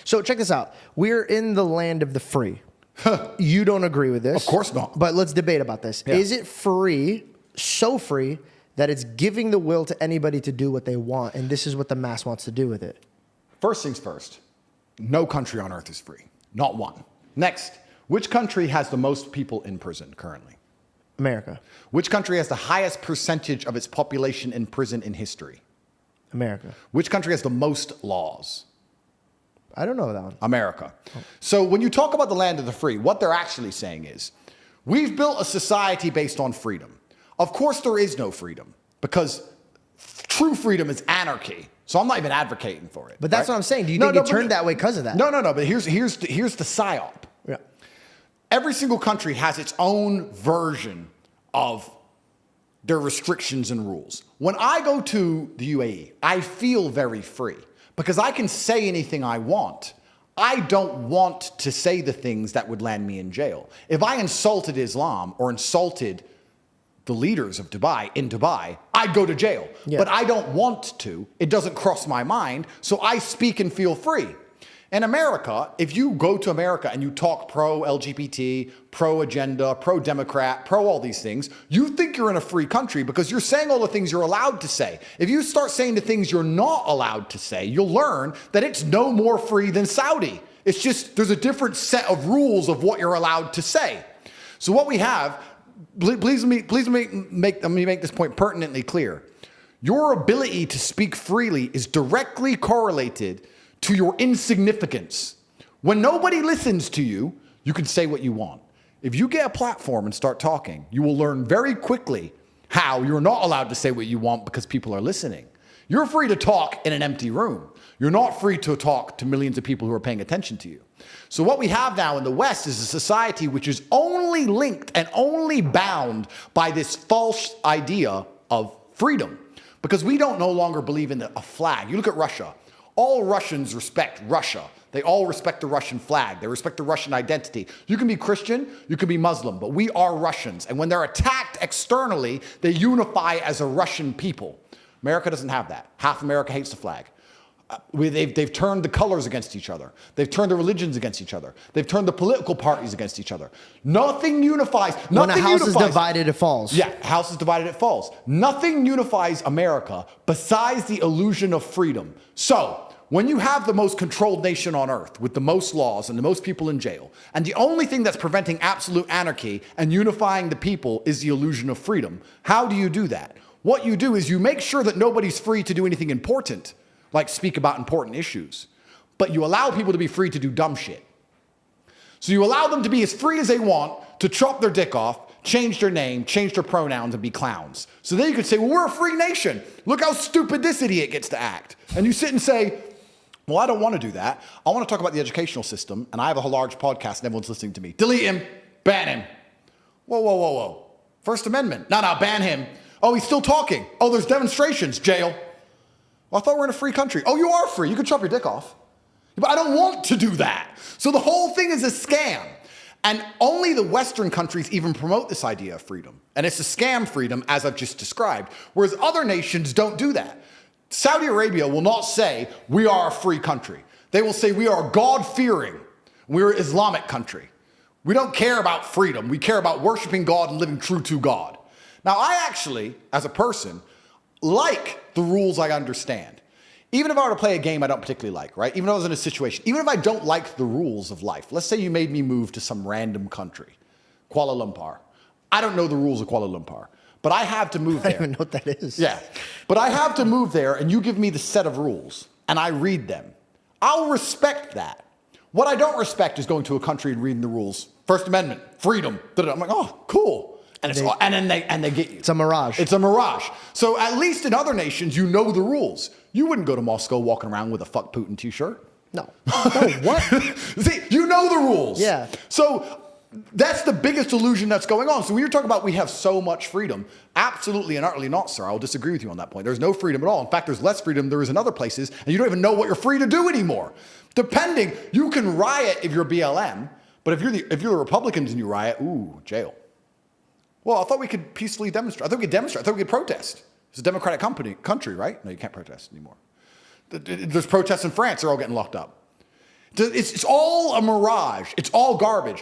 So check this out. We're in the land of the free. You don't agree with this. Of course not. But let's debate about this. Yeah. Is it free, so free, that it's giving the will to anybody to do what they want, and this is what the mass wants to do with it? First things first, no country on earth is free. Not one. Next, which country has the most people in prison currently? America. Which country has the highest percentage of its population in prison in history? America. Which country has the most laws? I don't know that one. America. So when you talk about the land of the free, what they're actually saying is, we've built a society based on freedom. Of course there is no freedom, because true freedom is anarchy. So I'm not even advocating for it. But that's right? what I'm saying. Do you think it turned that way because of that? No. But here's the psyop. Yeah. Every single country has its own version of their restrictions and rules. When I go to the UAE, I feel very free because I can say anything I want. I don't want to say the things that would land me in jail. If I insulted Islam or insulted the leaders of Dubai in Dubai, I'd go to jail. Yeah. But I don't want to. It doesn't cross my mind. So I speak and feel free. In America, if you go to America and you talk pro-LGBT, pro-agenda, pro-democrat, pro all these things, you think you're in a free country because you're saying all the things you're allowed to say. If you start saying the things you're not allowed to say, you'll learn that it's no more free than Saudi. It's just there's a different set of rules of what you're allowed to say. So what we have, please let me make this point pertinently clear. Your ability to speak freely is directly correlated to your insignificance. When nobody listens to you, you can say what you want. If you get a platform and start talking, you will learn very quickly how you're not allowed to say what you want because people are listening. You're free to talk in an empty room. You're not free to talk to millions of people who are paying attention to you. So what we have now in the West is a society which is only linked and only bound by this false idea of freedom, because we don't no longer believe in a flag. You look at Russia. All Russians respect Russia. They all respect the Russian flag. They respect the Russian identity. You can be Christian, you can be Muslim, but we are Russians. And when they're attacked externally, they unify as a Russian people. America doesn't have that. Half America hates the flag. They've turned the colors against each other. They've turned the religions against each other. They've turned the political parties against each other. Nothing unifies. When a house is divided, it falls. Yeah, house is divided, it falls. Nothing unifies America besides the illusion of freedom. So, when you have the most controlled nation on earth with the most laws and the most people in jail, and the only thing that's preventing absolute anarchy and unifying the people is the illusion of freedom, how do you do that? What you do is you make sure that nobody's free to do anything important, like speak about important issues, but you allow people to be free to do dumb shit. So you allow them to be as free as they want, to chop their dick off, change their name, change their pronouns, and be clowns. So then you could say, well, we're a free nation. Look how stupid this idiot gets to act. And you sit and say, well, I don't want to do that. I want to talk about the educational system, and I have a large podcast, and everyone's listening to me. Delete him. Ban him. Whoa. First Amendment. No, ban him. Oh, he's still talking. Oh, there's demonstrations. Jail. Well, I thought we were in a free country. Oh, you are free. You can chop your dick off. But I don't want to do that. So the whole thing is a scam. And only the Western countries even promote this idea of freedom. And it's a scam freedom, as I've just described, whereas other nations don't do that. Saudi Arabia will not say, we are a free country. They will say, we are God-fearing. We're an Islamic country. We don't care about freedom. We care about worshiping God and living true to God. Now, I actually, as a person, like the rules I understand. Even if I were to play a game I don't particularly like, right? Even if I was in a situation, even if I don't like the rules of life. Let's say you made me move to some random country, Kuala Lumpur. I don't know the rules of Kuala Lumpur. But I have to move there. I don't even know what that is. Yeah. But I have to move there, and you give me the set of rules, and I read them. I'll respect that. What I don't respect is going to a country and reading the rules. First Amendment, freedom. I'm like, oh, cool. And then they get you. It's a mirage. It's a mirage. So at least in other nations, you know the rules. You wouldn't go to Moscow walking around with a fuck Putin t-shirt. No. No, what? See, you know the rules. Yeah. So that's the biggest illusion that's going on. So when you're talking about we have so much freedom, absolutely and utterly not, sir. I'll disagree with you on that point. There's no freedom at all. In fact, there's less freedom than there is in other places, and you don't even know what you're free to do anymore. Depending, you can riot if you're BLM, but if you're the Republicans and you riot, ooh, jail. Well, I thought we could peacefully demonstrate. I thought we could demonstrate. I thought we could protest. It's a democratic country, right? No, you can't protest anymore. There's protests in France. They're all getting locked up. It's all a mirage. It's all garbage.